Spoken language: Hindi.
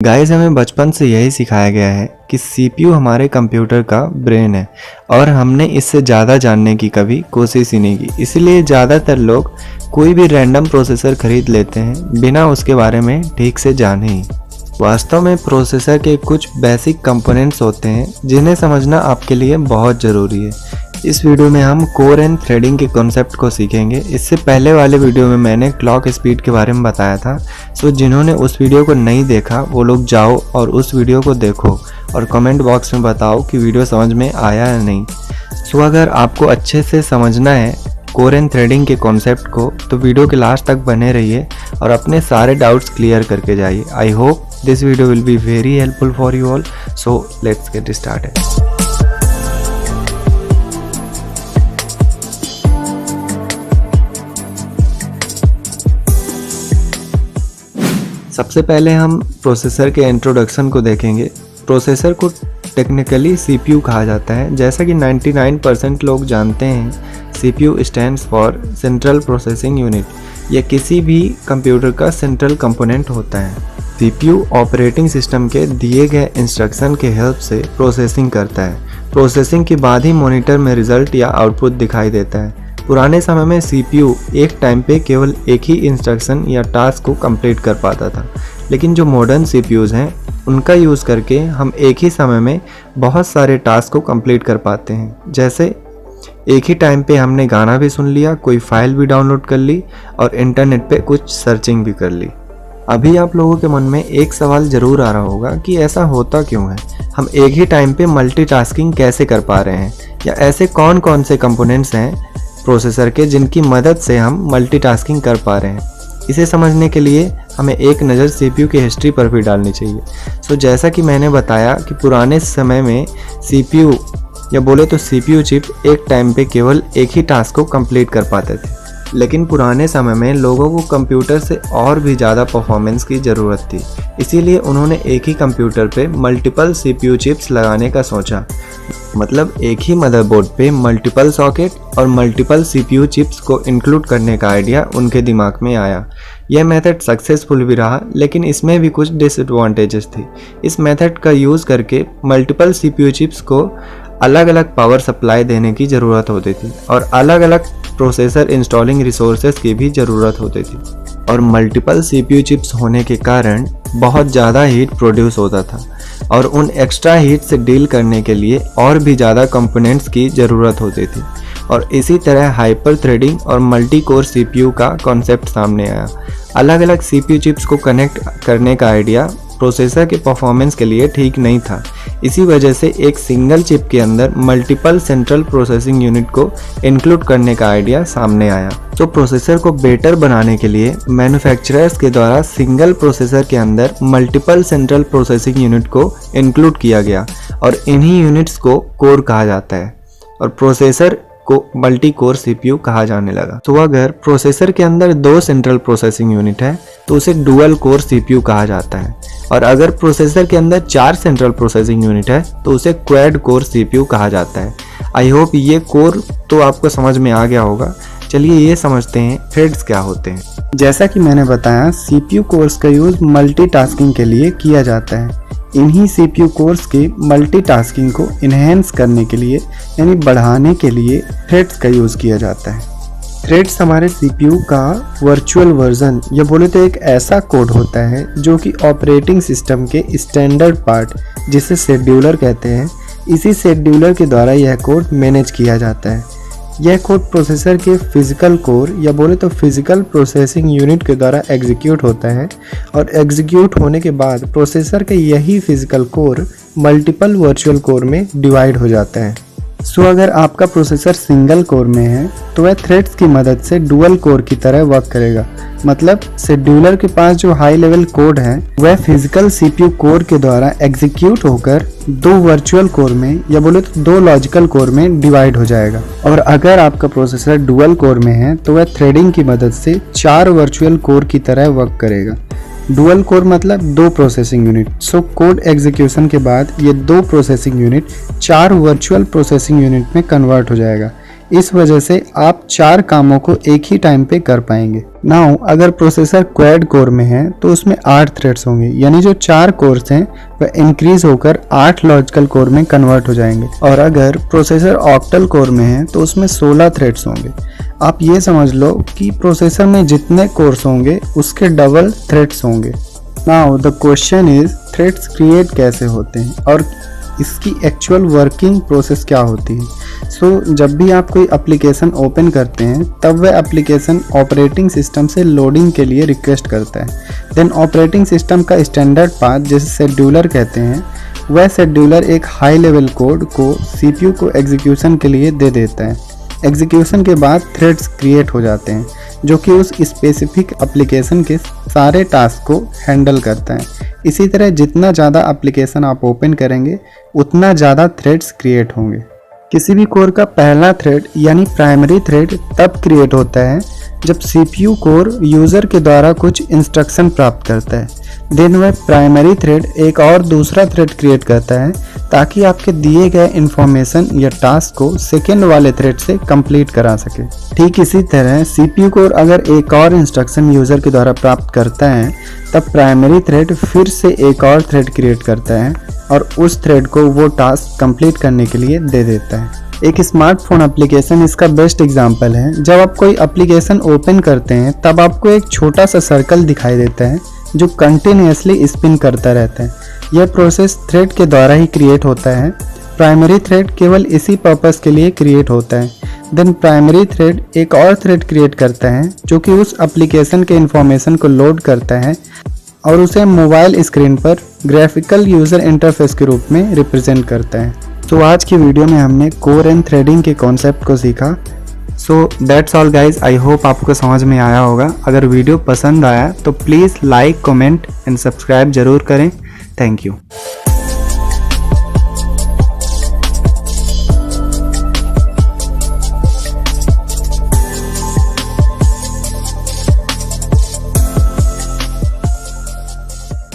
गाइस हमें बचपन से यही सिखाया गया है कि सीपीयू हमारे कंप्यूटर का ब्रेन है और हमने इससे ज़्यादा जानने की कभी कोशिश ही नहीं की। इसीलिए ज़्यादातर लोग कोई भी रैंडम प्रोसेसर खरीद लेते हैं बिना उसके बारे में ठीक से जाने ही। वास्तव में प्रोसेसर के कुछ बेसिक कंपोनेंट्स होते हैं जिन्हें समझना आपके लिए बहुत ज़रूरी है। इस वीडियो में हम कोर एंड थ्रेडिंग के कॉन्सेप्ट को सीखेंगे। इससे पहले वाले वीडियो में मैंने क्लॉक स्पीड के बारे में बताया था। सो जिन्होंने उस वीडियो को नहीं देखा वो लोग जाओ और उस वीडियो को देखो और कमेंट बॉक्स में बताओ कि वीडियो समझ में आया या नहीं। सो अगर आपको अच्छे से समझना है कोर एंड थ्रेडिंग के कॉन्सेप्ट को तो वीडियो के लास्ट तक बने रहिए और अपने सारे डाउट्स क्लियर करके जाइए। I hope this video will be very helpful for you all. So let's get started. सबसे पहले हम प्रोसेसर के इंट्रोडक्शन को देखेंगे। प्रोसेसर को टेक्निकली सीपीयू कहा जाता है। जैसा कि 99% लोग जानते हैं, CPU stands for central processing unit. यह किसी भी कंप्यूटर का सेंट्रल कंपोनेंट होता है। सीपीयू ऑपरेटिंग सिस्टम के दिए गए इंस्ट्रक्शन के हेल्प से प्रोसेसिंग करता है। प्रोसेसिंग के बाद ही मॉनिटर में रिजल्ट या आउटपुट दिखाई देता है। पुराने समय में सीपीयू एक टाइम पे केवल एक ही इंस्ट्रक्शन या टास्क को कंप्लीट कर पाता था, लेकिन जो मॉडर्न सीपीयूज़ हैं उनका यूज़ करके हम एक ही समय में बहुत सारे टास्क को कंप्लीट कर पाते हैं। जैसे एक ही टाइम पे हमने गाना भी सुन लिया, कोई फाइल भी डाउनलोड कर ली और इंटरनेट पे कुछ सर्चिंग भी कर ली। अभी आप लोगों के मन में एक सवाल ज़रूर आ रहा होगा कि ऐसा होता क्यों है, हम एक ही टाइम पे मल्टीटास्किंग कैसे कर पा रहे हैं, या ऐसे कौन कौन से कंपोनेंट्स हैं प्रोसेसर के जिनकी मदद से हम मल्टीटास्किंग कर पा रहे हैं। इसे समझने के लिए हमें एक नज़र सीपीयू की हिस्ट्री पर भी डालनी चाहिए। सो जैसा कि मैंने बताया कि पुराने समय में सीपीयू या बोले तो सीपीयू चिप एक टाइम पे केवल एक ही टास्क को कंप्लीट कर पाते थे, लेकिन पुराने समय में लोगों को कंप्यूटर से और भी ज़्यादा परफॉर्मेंस की ज़रूरत थी। इसीलिए उन्होंने एक ही कंप्यूटर पे मल्टीपल सीपीयू चिप्स लगाने का सोचा। मतलब एक ही मदरबोर्ड पे मल्टीपल सॉकेट और मल्टीपल सीपीयू चिप्स को इंक्लूड करने का आइडिया उनके दिमाग में आया। यह मेथड सक्सेसफुल भी रहा, लेकिन इसमें भी कुछ डिसएडवांटेजेस थी। इस मेथड का यूज़ करके मल्टीपल सीपीयू चिप्स को अलग अलग पावर सप्लाई देने की ज़रूरत होती थी और अलग अलग प्रोसेसर इंस्टॉलिंग रिसोर्सेज की भी ज़रूरत होती थी, और मल्टीपल सीपीयू चिप्स होने के कारण बहुत ज़्यादा हीट प्रोड्यूस होता था और उन एक्स्ट्रा हीट से डील करने के लिए और भी ज़्यादा कंपोनेंट्स की ज़रूरत होती थी। और इसी तरह हाइपर थ्रेडिंग और मल्टी कोर सीपीयू का कॉन्सेप्ट सामने आया। अलग अलग सीपीयू चिप्स को कनेक्ट करने का आइडिया प्रोसेसर के परफॉर्मेंस के लिए ठीक नहीं था। इसी वजह से एक सिंगल चिप के अंदर मल्टीपल सेंट्रल प्रोसेसिंग यूनिट को इंक्लूड करने का आइडिया सामने आया। तो प्रोसेसर को बेटर बनाने के लिए मैन्युफैक्चरर्स के द्वारा सिंगल प्रोसेसर के अंदर मल्टीपल सेंट्रल प्रोसेसिंग यूनिट को इंक्लूड किया गया और इन्हीं यूनिट्स को कोर कहा जाता है और प्रोसेसर को मल्टी कोर सीपीयू कहा जाने लगा। तो अगर प्रोसेसर के अंदर दो सेंट्रल प्रोसेसिंग यूनिट है तो उसे डुअल कोर सीपीयू कहा जाता है, और अगर प्रोसेसर के अंदर 4 सेंट्रल प्रोसेसिंग यूनिट है तो उसे क्वाड कोर सीपीयू कहा जाता है। आई होप ये कोर तो आपको समझ में आ गया होगा। चलिए ये समझते हैं थ्रेड्स क्या होते हैं। जैसा कि मैंने बताया, सीपीयू कोर्स का यूज़ मल्टीटास्किंग के लिए किया जाता है। इन्हीं सीपीयू कोर्स की मल्टीटास्किंग को इन्हेंस करने के लिए यानी बढ़ाने के लिए थ्रेड्स का यूज़ किया जाता है। थ्रेड्स हमारे सीपीयू का वर्चुअल वर्जन या बोले तो एक ऐसा कोड होता है जो कि ऑपरेटिंग सिस्टम के स्टैंडर्ड पार्ट जिसे शेड्यूलर कहते हैं, इसी शेड्यूलर के द्वारा यह कोड मैनेज किया जाता है। यह कोड प्रोसेसर के फिजिकल कोर या बोले तो फिजिकल प्रोसेसिंग यूनिट के द्वारा एग्जीक्यूट होता है, और एग्जीक्यूट होने के बाद प्रोसेसर के यही physical core multiple virtual core में डिवाइड हो जाता है। सो अगर आपका प्रोसेसर सिंगल कोर में है तो वह थ्रेड्स की मदद से डुअल कोर की तरह वर्क करेगा। मतलब शेड्यूलर के पास जो हाई लेवल कोड है वह फिजिकल सीपीयू कोर के द्वारा एग्जीक्यूट होकर 2 वर्चुअल कोर में या बोले तो 2 लॉजिकल कोर में डिवाइड हो जाएगा। और अगर आपका प्रोसेसर डुअल कोर में है तो वह थ्रेडिंग की मदद से 4 वर्चुअल कोर की तरह वर्क करेगा। डुअल कोर मतलब 2 processing unit. So code execution के बाद ये 2 processing unit 4 virtual processing unit में कन्वर्ट हो जाएगा। इस वजह से आप 4 कामों को एक ही टाइम पे कर पाएंगे। नाउ अगर प्रोसेसर क्वाड कोर में है तो उसमें 8 थ्रेड्स होंगे, यानी जो 4 कोर्स हैं वह इंक्रीज होकर 8 लॉजिकल कोर में कन्वर्ट हो जाएंगे। और अगर प्रोसेसर ऑक्टल कोर में है तो उसमें 16 थ्रेड्स होंगे। आप ये समझ लो कि प्रोसेसर में जितने कोर्स होंगे उसके डबल थ्रेड्स होंगे। Now the question is threads create कैसे होते हैं और इसकी एक्चुअल वर्किंग प्रोसेस क्या होती है। सो जब भी आप कोई एप्लीकेशन ओपन करते हैं तब वह एप्लीकेशन ऑपरेटिंग सिस्टम से लोडिंग के लिए रिक्वेस्ट करता है। देन ऑपरेटिंग सिस्टम का स्टैंडर्ड पाथ जिसे शेड्यूलर कहते हैं, वह शेड्यूलर एक हाई लेवल कोड को सीपीयू को एग्जीक्यूशन के लिए दे देता है। एग्जीक्यूशन के बाद थ्रेड्स क्रिएट हो जाते हैं जो कि उस स्पेसिफिक एप्लीकेशन के सारे टास्क को हैंडल करता है। इसी तरह जितना ज़्यादा एप्लीकेशन आप ओपन करेंगे उतना ज़्यादा थ्रेड्स क्रिएट होंगे। किसी भी कोर का पहला थ्रेड यानी प्राइमरी थ्रेड तब क्रिएट होता है जब सीपीयू कोर यूज़र के द्वारा कुछ इंस्ट्रक्शन प्राप्त करता है। देन वह प्राइमरी थ्रेड एक और दूसरा थ्रेड क्रिएट करता है ताकि आपके दिए गए इंफॉर्मेशन या टास्क को सेकेंड वाले थ्रेड से कंप्लीट करा सके। ठीक इसी तरह सीपीयू कोर अगर एक और इंस्ट्रक्शन यूज़र के द्वारा प्राप्त करता है तब प्राइमरी थ्रेड फिर से एक और थ्रेड क्रिएट करता है और उस थ्रेड को वो टास्क कंप्लीट करने के लिए दे देता है। एक स्मार्टफोन एप्लीकेशन इसका बेस्ट एग्जांपल है। जब आप कोई एप्लीकेशन ओपन करते हैं तब आपको एक छोटा सा सर्कल दिखाई देता है जो कंटिन्यूअसली स्पिन करता रहता है। यह प्रोसेस थ्रेड के द्वारा ही क्रिएट होता है। प्राइमरी थ्रेड केवल इसी पर्पस के लिए क्रिएट होता है। देन प्राइमरी थ्रेड एक और थ्रेड क्रिएट करता है जो कि उस एप्लीकेशन के इंफॉर्मेशन को लोड करता है और उसे मोबाइल स्क्रीन पर ग्राफिकल यूज़र इंटरफेस के रूप में रिप्रेजेंट करता है। तो आज की वीडियो में हमने कोर एंड थ्रेडिंग के कॉन्सेप्ट को सीखा। So that's all guys, I hope आपको समझ में आया होगा। अगर वीडियो पसंद आया तो please like, comment and subscribe जरूर करें। Thank you.